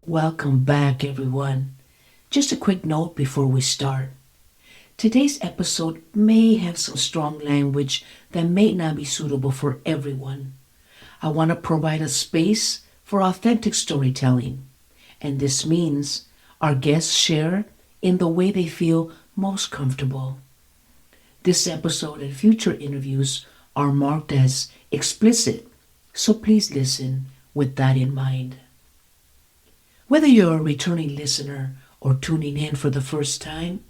Welcome back, everyone. Just a quick note before we start. Today's episode may have some strong language that may not be suitable for everyone. I want to provide a space for authentic storytelling, and this means our guests share in the way they feel most comfortable. This episode and future interviews are marked as explicit, so please listen with that in mind. Whether you're a returning listener or tuning in for the first time,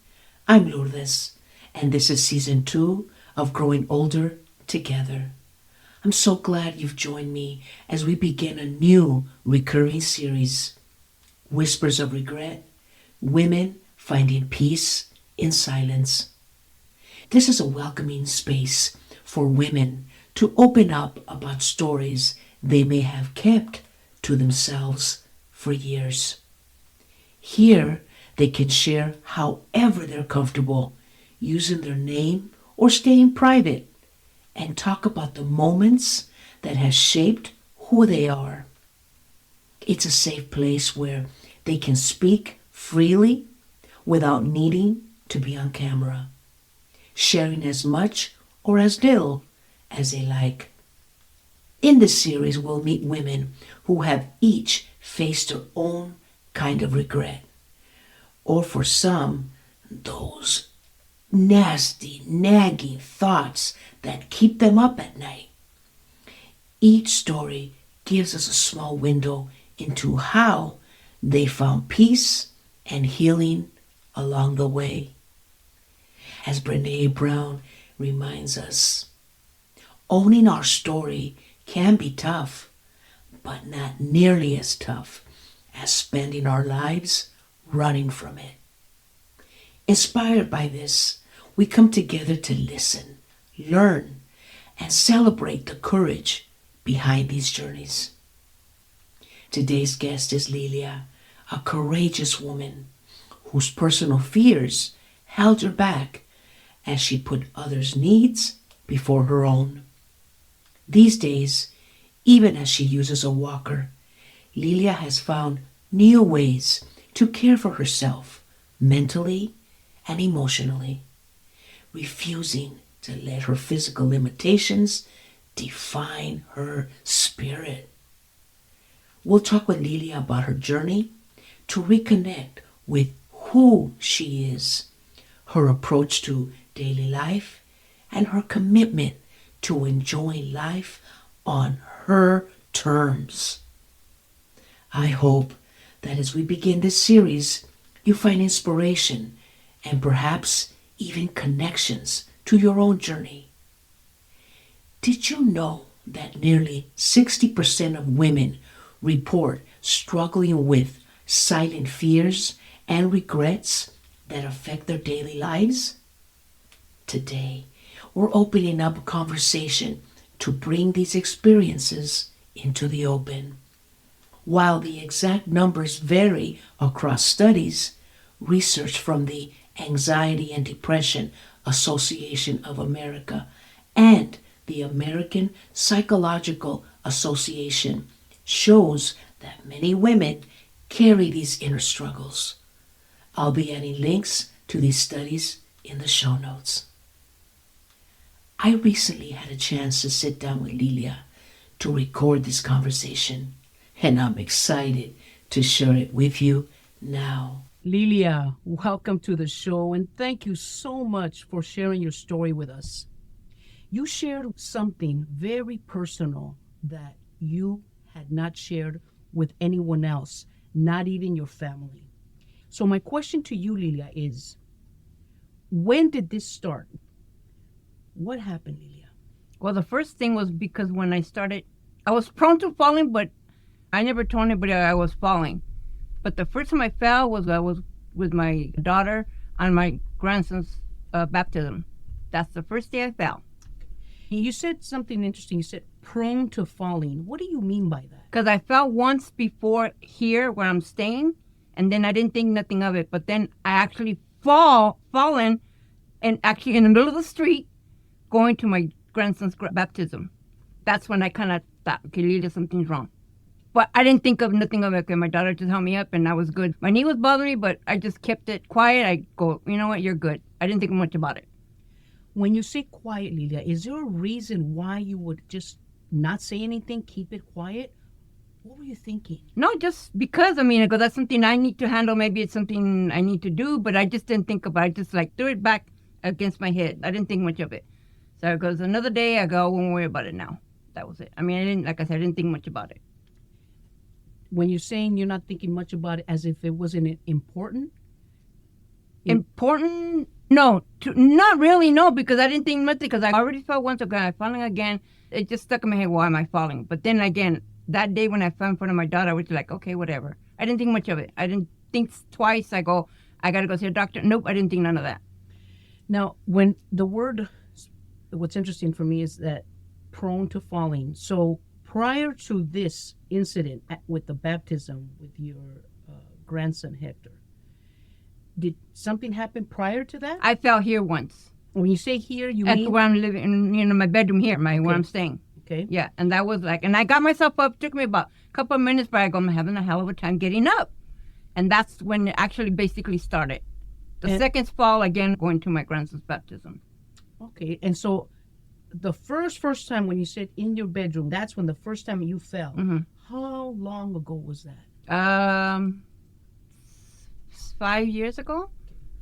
I'm Lourdes, and this is season 2 of Growing Older Together. I'm so glad you've joined me as we begin a new recurring series, Whispers of Regret, Women Finding Peace in Silence. This is a welcoming space for women to open up about stories they may have kept to themselves for years. Here, they can share however they're comfortable, using their name or staying private, and talk about the moments that have shaped who they are. It's a safe place where they can speak freely without needing to be on camera, sharing as much or as little as they like. In this series, we'll meet women who have each faced their own kind of regret, or for some, those nasty, nagging thoughts that keep them up at night. Each story gives us a small window into how they found peace and healing along the way. As Brené Brown reminds us, owning our story can be tough, but not nearly as tough as spending our lives running from it. Inspired by this, we come together to listen, learn, and celebrate the courage behind these journeys. Today's guest is Lilia, a courageous woman whose personal fears held her back as she put others' needs before her own. These days, even as she uses a walker, Lilia has found new ways to care for herself mentally and emotionally, refusing to let her physical limitations define her spirit. We'll talk with Lilia about her journey to reconnect with who she is, her approach to daily life, and her commitment to enjoying life on her terms. I hope that as we begin this series, you find inspiration and perhaps even connections to your own journey. Did you know that nearly 60% of women report struggling with silent fears and regrets that affect their daily lives? Today, we're opening up a conversation to bring these experiences into the open. While the exact numbers vary across studies, research from the Anxiety and Depression Association of America and the American Psychological Association shows that many women carry these inner struggles. I'll be adding links to these studies in the show notes. I recently had a chance to sit down with Lilia to record this conversation, and I'm excited to share it with you now. Lilia, welcome to the show, and thank you so much for sharing your story with us. You shared something very personal that you had not shared with anyone else, not even your family. So my question to you, Lilia, is, when did this start? What happened, Lilia? Well, the first thing was because when I started, I was prone to falling, but I never told anybody I was falling. But the first time I fell was I was with my daughter on my grandson's baptism. That's the first day I fell. You said something interesting. You said prone to falling. What do you mean by that? Because I fell once before here where I'm staying, and then I didn't think nothing of it. But then I actually fallen, and actually in the middle of the street, going to my grandson's baptism. That's when I kind of thought, okay, Lilia, something's wrong. But I didn't think of nothing of it because my daughter just held me up and I was good. My knee was bothering me, but I just kept it quiet. I go, you know what, you're good. I didn't think much about it. When you say quiet, Lilia, is there a reason why you would just not say anything, keep it quiet? What were you thinking? No, just because, I mean, I go, that's something I need to handle. Maybe it's something I need to do, but I just didn't think about it. I just like threw it back against my head. I didn't think much of it. So it goes, another day, I go, I won't worry about it now. That was it. I mean, I didn't, like I said, I didn't think much about it. When you're saying you're not thinking much about it as if it wasn't important? Important? No, not really, no, because I didn't think much because I already fell once ago. I falling again. It just stuck in my head, why am I falling? But then again, that day when I fell in front of my daughter, I was like, okay, whatever. I didn't think much of it. I didn't think twice. I go, I got to go see a doctor. Nope, I didn't think none of that. Now, when the word, what's interesting for me is that prone to falling. So prior to this incident with the baptism with your grandson, Hector, did something happen prior to that? I fell here once. When you say here, you At mean? where I'm living, my bedroom here, where Okay. I'm staying. Okay. Yeah, and that was like, and I got myself up. Took me about a couple of minutes, but I go, I'm having a hell of a time getting up. And that's when it actually basically started. The second fall, again, going to my grandson's baptism. Okay. And so the first time when you said in your bedroom, that's when the first time you fell. Mm-hmm. How long ago was that? 5 years ago,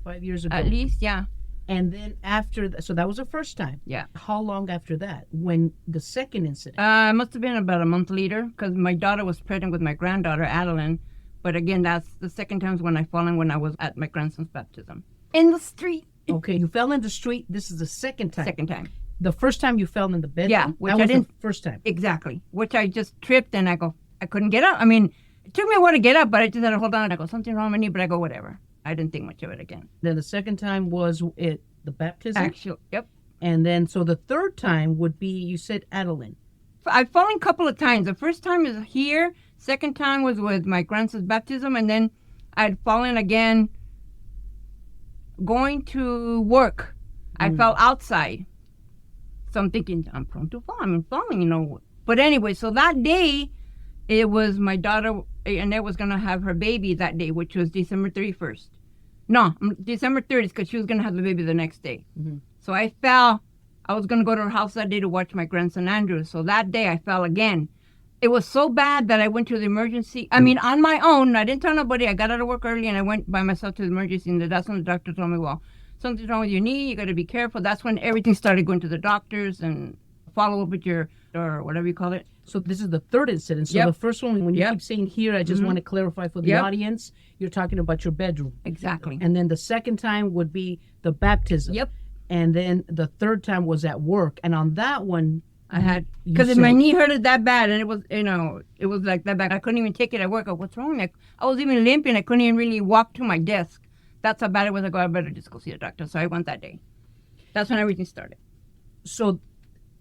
5 years ago. at least, yeah. And then after that, so that was the first time. Yeah. How long after that? When the second incident? It must have been about a month later because my daughter was pregnant with my granddaughter, Adeline. But again, that's the second time when I fallen when I was at my grandson's baptism. In the street. Okay, you fell in the street. This is the second time. Second time. The first time you fell in the bedroom? Yeah, which that I was didn't- the first time. Exactly. Which I just tripped and I go, I couldn't get up. I mean, it took me a while to get up, but I just had to hold on. And I go, something wrong with my knee, but I go, whatever. I didn't think much of it again. Then the second time was it the baptism? Actually, yep. And then, so the third time would be, you said Adeline. I've fallen a couple of times. The first time is here. Second time was with my grandson's baptism. And then I'd fallen again going to work. I fell outside. So I'm thinking, I'm prone to fall. I'm falling, But anyway, so that day, it was my daughter, Annette was going to have her baby that day, which was December 31st. No, December 30th, because she was going to have the baby the next day. Mm-hmm. So I fell. I was going to go to her house that day to watch my grandson, Andrew. So that day, I fell again. It was so bad that I went to the emergency. I mean, on my own. I didn't tell nobody. I got out of work early, and I went by myself to the emergency. And that's when the doctor told me, well, something's wrong with your knee. You got to be careful. That's when everything started going to the doctors and follow up with your, or whatever you call it. So this is the third incident. So Yep. the first one, when you Yep. keep saying here, I just want to clarify for the Yep. audience, you're talking about your bedroom. Exactly. And then the second time would be the baptism. Yep. And then the third time was at work. And on that one, I had, you because said- my knee hurted that bad, and it was, it was like that bad. I couldn't even take it at work. I go, what's wrong? I was even limping. I couldn't even really walk to my desk. That's how bad it was. I go, I better just go see a doctor. So I went that day. That's when everything started. So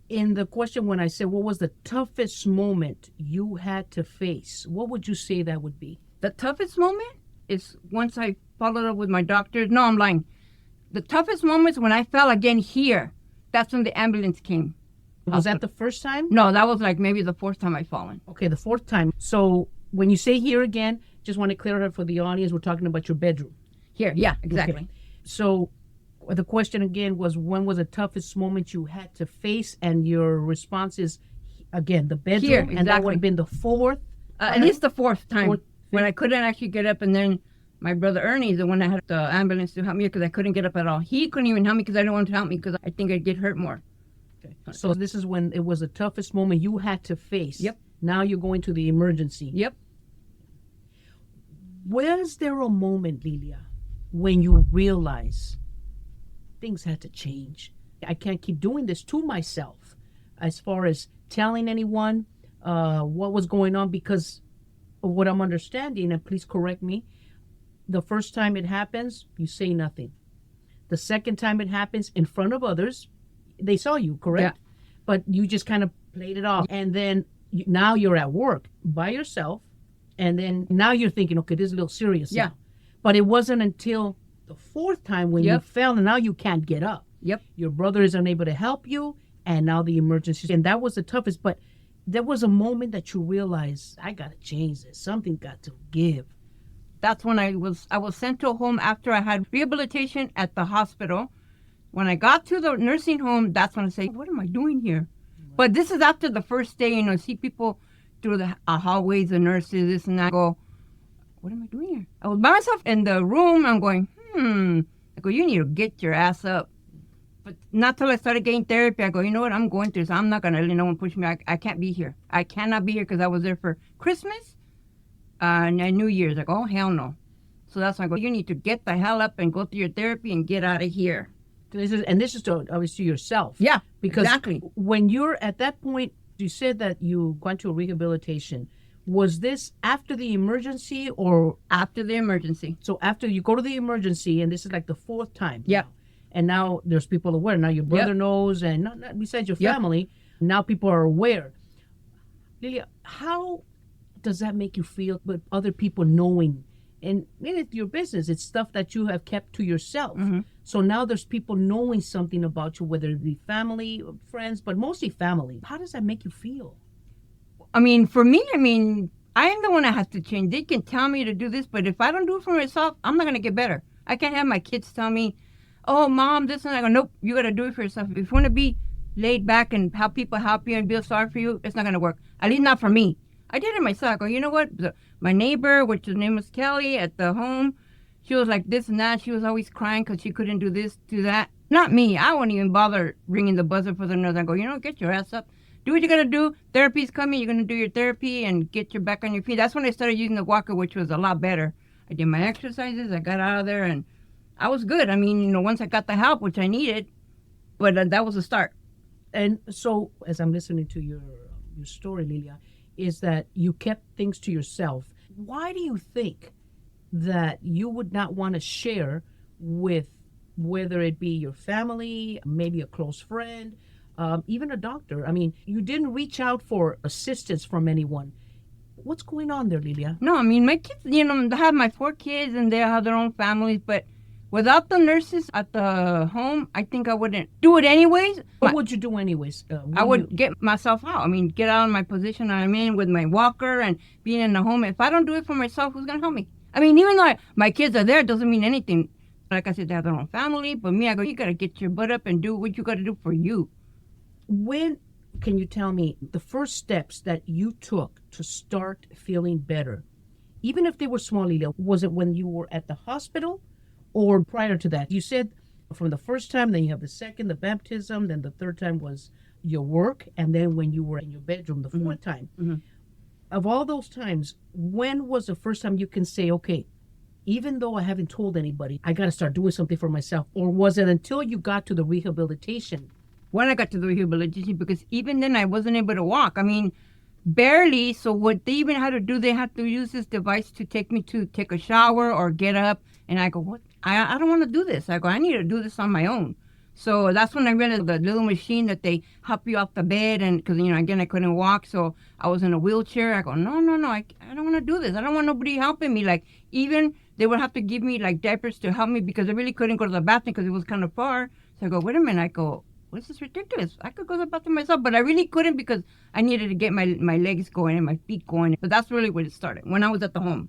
in the question, when I said, what was the toughest moment you had to face? What would you say that would be? The toughest moment is once I followed up with my doctor. No, I'm lying. The toughest moment is when I fell again here. That's when the ambulance came. Was that the first time? No, that was like maybe the fourth time I'd fallen. Okay, the fourth time. So when you say here again, just want to clear it up for the audience, we're talking about your bedroom. Here, yeah, exactly. Okay. So the question again was, when was the toughest moment you had to face? And your response is, again, the bedroom. Here, And that exactly. would have been the fourth? At least the fourth time Fourth, when I couldn't actually get up, and then my brother Ernie, the one that had the ambulance to help me because I couldn't get up at all. He couldn't even help me because I didn't want him to help me because I think I'd get hurt more. Okay. So this is when it was the toughest moment you had to face. Yep. Now you're going to the emergency. Yep. Was there a moment, Lilia, when you realize things had to change? I can't keep doing this to myself as far as telling anyone what was going on, because of what I'm understanding, and please correct me, the first time it happens, you say nothing. The second time it happens in front of others, they saw you, correct? Yeah. But you just kind of played it off. And then now you're at work by yourself. And then now you're thinking, okay, this is a little serious. Yeah. now. But it wasn't until the fourth time when you Yep. fell and now you can't get up. Yep. Your brother is unable to help you, and now the emergency. And that was the toughest. But there was a moment that you realized, I got to change this. Something got to give. That's when I was sent to a home after I had rehabilitation at the hospital. When I got to the nursing home, that's when I say, what am I doing here? But this is after the first day, see people through the hallways, the nurses, this and that. I go, what am I doing here? I was by myself in the room. I'm going, I go, you need to get your ass up. But not till I started getting therapy, I go, you know what, I'm going through this. I'm not going to let no one push me. I can't be here. I cannot be here because I was there for Christmas and New Year's. I go, oh, hell no. So that's why I go, you need to get the hell up and go through your therapy and get out of here. This is to, obviously, yourself. Yeah, because exactly. When you're at that point, you said that you went to a rehabilitation. Was this after the emergency or? After the emergency. So after you go to the emergency, and this is like the fourth time. Yeah. And now there's people aware. Now your brother knows, and not besides your family, now people are aware. Lilia, how does that make you feel with other people knowing? And it's your business. It's stuff that you have kept to yourself. Mm-hmm. So now there's people knowing something about you, whether it be family or friends, but mostly family. How does that make you feel? For me, I am the one that has to change. They can tell me to do this, but if I don't do it for myself, I'm not going to get better. I can't have my kids tell me, oh, Mom, this and that. I go, nope, you got to do it for yourself. If you want to be laid back and have people help you and feel sorry for you, it's not going to work. At least not for me. I did it myself. I go, you know what? My neighbor, which his name was Kelly, at the home, she was like this and that. She was always crying because she couldn't do this, do that. Not me. I wouldn't even bother ringing the buzzer for the nurse. I go, get your ass up. Do what you got to do. Therapy's coming. You're going to do your therapy and get your back on your feet. That's when I started using the walker, which was a lot better. I did my exercises. I got out of there, and I was good. Once I got the help, which I needed, but that was a start. And so, as I'm listening to your story, Lilia, is that you kept things to yourself. Why do you think that you would not want to share with, whether it be your family, maybe a close friend, even a doctor? You didn't reach out for assistance from anyone. What's going on there, Lilia? No, my kids, I have my 4 kids and they have their own families, but without the nurses at the home, I think I wouldn't do it anyways. What would you do anyways? I would get myself out. Get out of my position I'm in with my walker and being in the home. If I don't do it for myself, who's going to help me? Even though my kids are there, it doesn't mean anything. Like I said, they have their own family. But me, I go, you got to get your butt up and do what you got to do for you. When can you tell me the first steps that you took to start feeling better? Even if they were small, Lilia, was it when you were at the hospital or prior to that? You said from the first time, then you have the second, the baptism, then the third time was your work, and then when you were in your bedroom, the fourth time. Mm-hmm. Of all those times, when was the first time you can say, okay, even though I haven't told anybody, I got to start doing something for myself? Or was it until you got to the rehabilitation? When I got to the rehabilitation, because even then I wasn't able to walk. Barely. So what they even had to do, they had to use this device to take me to take a shower or get up. And I go, what? I don't want to do this. I go, I need to do this on my own. So that's when I realized the little machine that they help you off the bed. And because, again, I couldn't walk. So I was in a wheelchair. I go, no, I don't want to do this. I don't want nobody helping me. Even they would have to give me diapers to help me because I really couldn't go to the bathroom because it was kind of far. So I go, wait a minute. I go, this is ridiculous. I could go to the bathroom myself, but I really couldn't because I needed to get my legs going and my feet going. But that's really where it started, when I was at the home.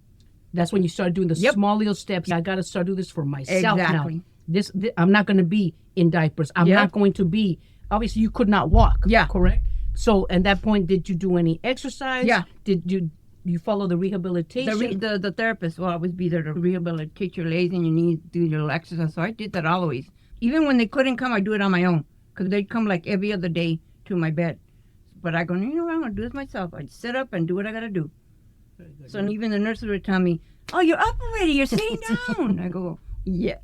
That's when you started doing the small little steps. I got to start doing this for myself exactly. now. This I'm not going to be in diapers. I'm not going to be. Obviously, you could not walk. Yeah. Correct? So at that point, did you do any exercise? Yeah. Did you follow the rehabilitation? The therapist will always be there to rehabilitate your legs and your knees, do your little exercise. So I did that always. Even when they couldn't come, I do it on my own. Because they'd come every other day to my bed. But I go, I'm going to do this myself. I'd sit up and do what I got to do. So even the nurses would tell me, oh, you're up already. You're sitting down. I go, yes.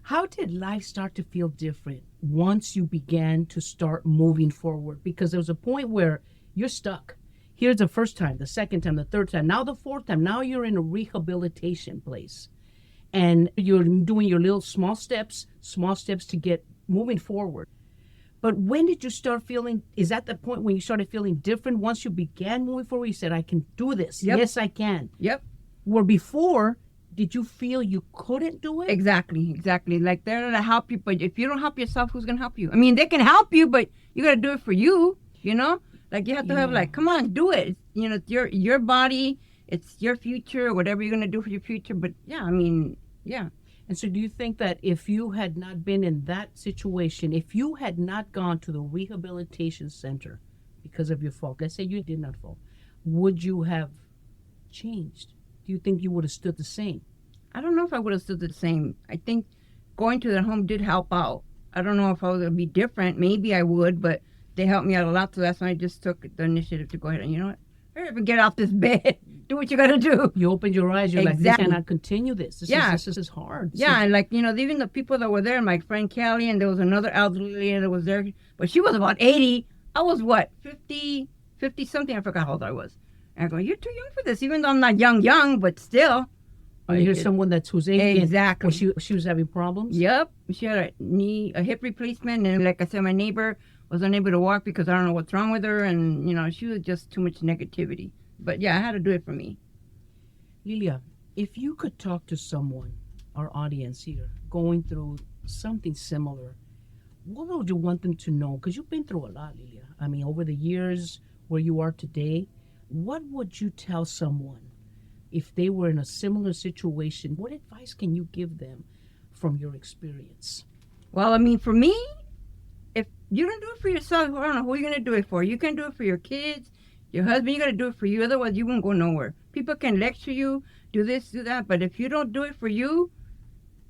How did life start to feel different once you began to start moving forward? Because there was a point where you're stuck. Here's the first time, the second time, the third time, now the fourth time. Now you're in a rehabilitation place. And you're doing your little small steps to get moving forward. But when did you start feeling, is that the point when you started feeling different? Once you began moving forward, you said, I can do this. Yep. Yes, I can. Yep. Where before, did you feel you couldn't do it? Exactly. They're going to help you, but if you don't help yourself, who's going to help you? They can help you, but you got to do it for you. you know? Like, you have to have, like, come on, do it. You know, it's your body, it's your future, whatever you're going to do for your future. But, yeah, I mean, yeah. And so do you think that if you had not been in that situation, if you had not gone to the rehabilitation center because of your fall, let's say you did not fall, would you have changed? Do you think you would have stood the same? I don't know if I would have stood the same. I think going to their home did help out. I don't know if I was going to be different. Maybe I would, but they helped me out a lot. So that's when I just took the initiative to go ahead and, you know what? Hurry up and get off this bed. Do what you got to do. You opened your eyes. You're Exactly. like, this cannot continue this. This is hard. And like, you know, even the people that were there, my friend Kelly, and there was another elderly lady that was there, but she was about 80. I was what, 50 something? I forgot how old I was. And I go, you're too young for this, even though I'm not young, but still. You hear someone who's 80. Exactly. She was having problems? Yep. She had a hip replacement. And like I said, my neighbor was unable to walk because I don't know what's wrong with her. And, you know, she was just too much negativity. But yeah, I had to do it for me. Lilia, if you could talk to someone, our audience here, going through something similar, what would you want them to know? Because you've been through a lot, Lilia. I mean, over the years where you are today, what would you tell someone if they were in a similar situation? What advice can you give them from your experience? Well, I mean, for me, if you don't do it for yourself, I don't know who you're going to do it for. You can do it for your kids, your husband, you got to do it for you. Otherwise, you won't go nowhere. People can lecture you, do this, do that. But if you don't do it for you,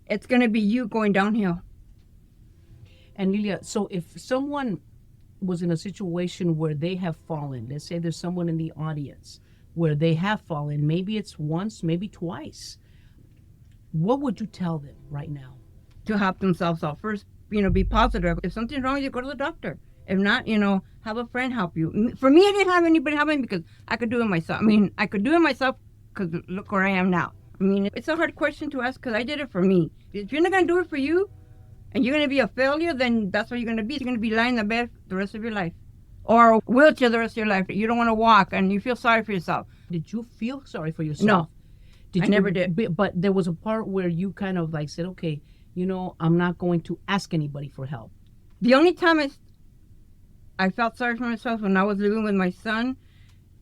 it's going to be you going downhill. And Lilia, so if someone was in a situation where they have fallen, let's say there's someone in the audience where they have fallen, maybe it's once, maybe twice, what would you tell them right now? To help themselves out. First, you know, be positive. If something's wrong with you, go to the doctor. If not, you know, have a friend help you. For me, I didn't have anybody help me because I could do it myself. I mean, I could do it myself because look where I am now. I mean, it's a hard question to ask because I did it for me. If you're not going to do it for you and you're going to be a failure, then that's what you're going to be. You're going to be lying in the bed the rest of your life. Or a wheelchair the rest of your life. You don't want to walk and you feel sorry for yourself. Did you feel sorry for yourself? No, I never did. But there was a part where you kind of like said, okay, you know, I'm not going to ask anybody for help. The only time I felt sorry for myself when I was living with my son,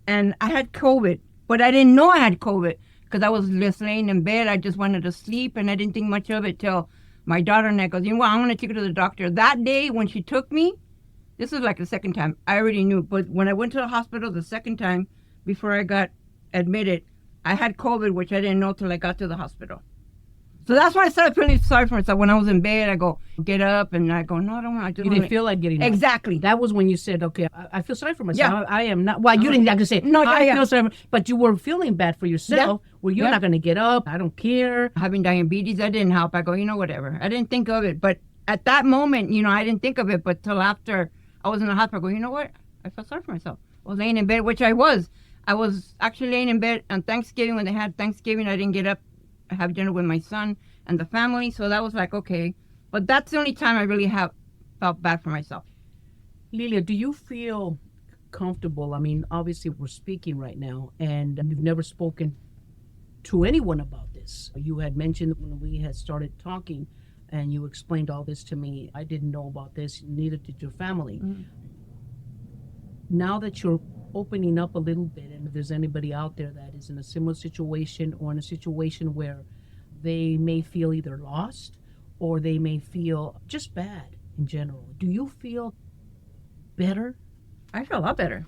and I had COVID, but I didn't know I had COVID because I was just laying in bed. I just wanted to sleep, and I didn't think much of it till my daughter and I goes, you know what, I'm going to take her to the doctor. That day when she took me, this was like the second time. I already knew, but when I went to the hospital the second time, before I got admitted, I had COVID, which I didn't know till I got to the hospital. So that's why I started feeling sorry for myself. When I was in bed, I go, get up, and I go, no, I don't want to. You didn't feel like getting up. Exactly. That was when you said, okay, I feel sorry for myself. Yeah. I am not, well, you didn't actually say, No, I feel sorry, but you were feeling bad for yourself, where you're not going to get up, I don't care. Having diabetes, that didn't help. I go, you know, whatever. I didn't think of it. But at that moment, you know, I didn't think of it. But till after I was in the hospital, I go, you know what? I felt sorry for myself. I was laying in bed, which I was. I was actually laying in bed on Thanksgiving. When they had Thanksgiving, I didn't get up. I have dinner with my son and the family. So that was like, okay. But that's the only time I really have felt bad for myself. Lilia, do you feel comfortable? I mean, obviously we're speaking right now, and you've never spoken to anyone about this. You had mentioned when we had started talking, and you explained all this to me. I didn't know about this, neither did your family. Mm-hmm. Now that you're opening up a little bit, and if there's anybody out there that is in a similar situation or in a situation where they may feel either lost or they may feel just bad in general, do you feel better? I feel a lot better.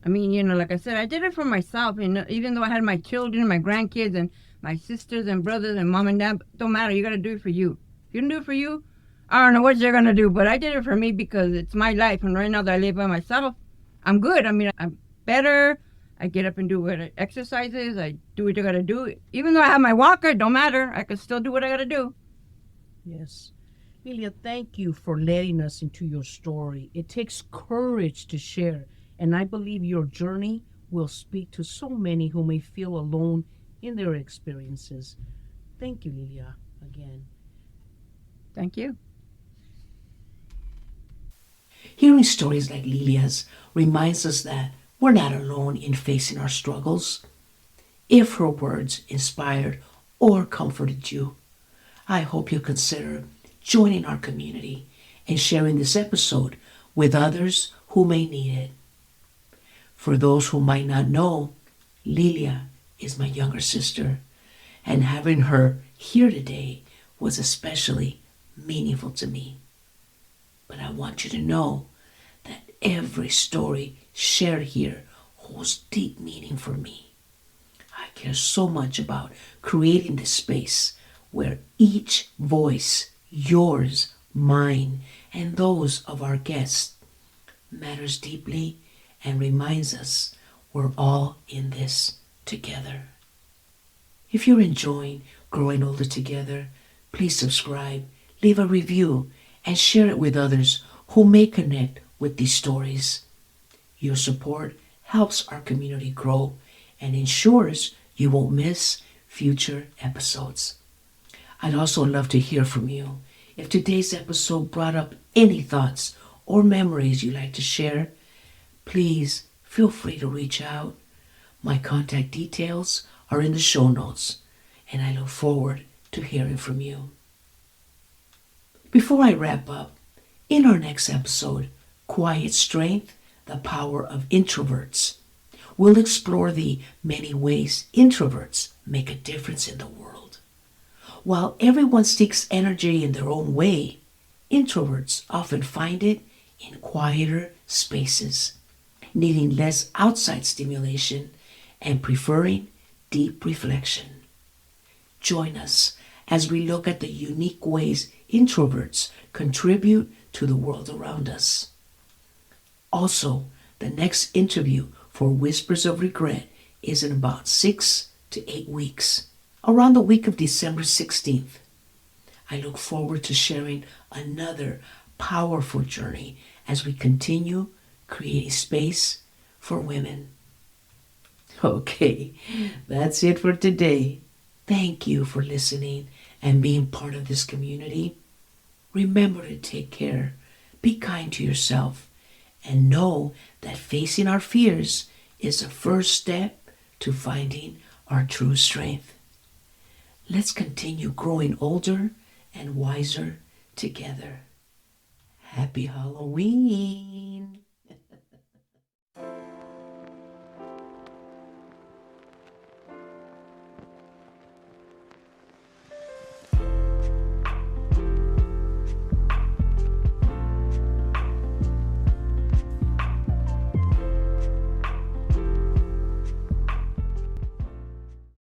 I mean, you know, like I said, I did it for myself. And even though I had my children, my grandkids, and my sisters and brothers and mom and dad, don't matter. You got to do it for you. If you don't do it for you, I don't know what you're going to do. But I did it for me because it's my life. And right now that I live by myself, I'm good. I mean, I'm better. I get up and do exercises. I do what I got to do. Even though I have my walker, don't matter. I can still do what I got to do. Yes. Lilia, thank you for letting us into your story. It takes courage to share. And I believe your journey will speak to so many who may feel alone in their experiences. Thank you, Lilia, again. Thank you. Hearing stories like Lilia's reminds us that we're not alone in facing our struggles. If her words inspired or comforted you, I hope you'll consider joining our community and sharing this episode with others who may need it. For those who might not know, Lilia is my younger sister, and having her here today was especially meaningful to me. But I want you to know that every story shared here holds deep meaning for me. I care so much about creating this space where each voice, yours, mine, and those of our guests, matters deeply and reminds us we're all in this together. If you're enjoying Growing Older Together, please subscribe, leave a review, and share it with others who may connect with these stories. Your support helps our community grow and ensures you won't miss future episodes. I'd also love to hear from you. If today's episode brought up any thoughts or memories you'd like to share, please feel free to reach out. My contact details are in the show notes, and I look forward to hearing from you. Before I wrap up, in our next episode, Quiet Strength, the Power of Introverts, we'll explore the many ways introverts make a difference in the world. While everyone seeks energy in their own way, introverts often find it in quieter spaces, needing less outside stimulation and preferring deep reflection. Join us as we look at the unique ways introverts contribute to the world around us. Also, the next interview for Whispers of Regret is in about 6 to 8 weeks, around the week of December 16th. I look forward to sharing another powerful journey as we continue creating space for women. Okay, that's it for today. Thank you for listening and being part of this community. Remember to take care, be kind to yourself, and know that facing our fears is the first step to finding our true strength. Let's continue growing older and wiser together. Happy Halloween!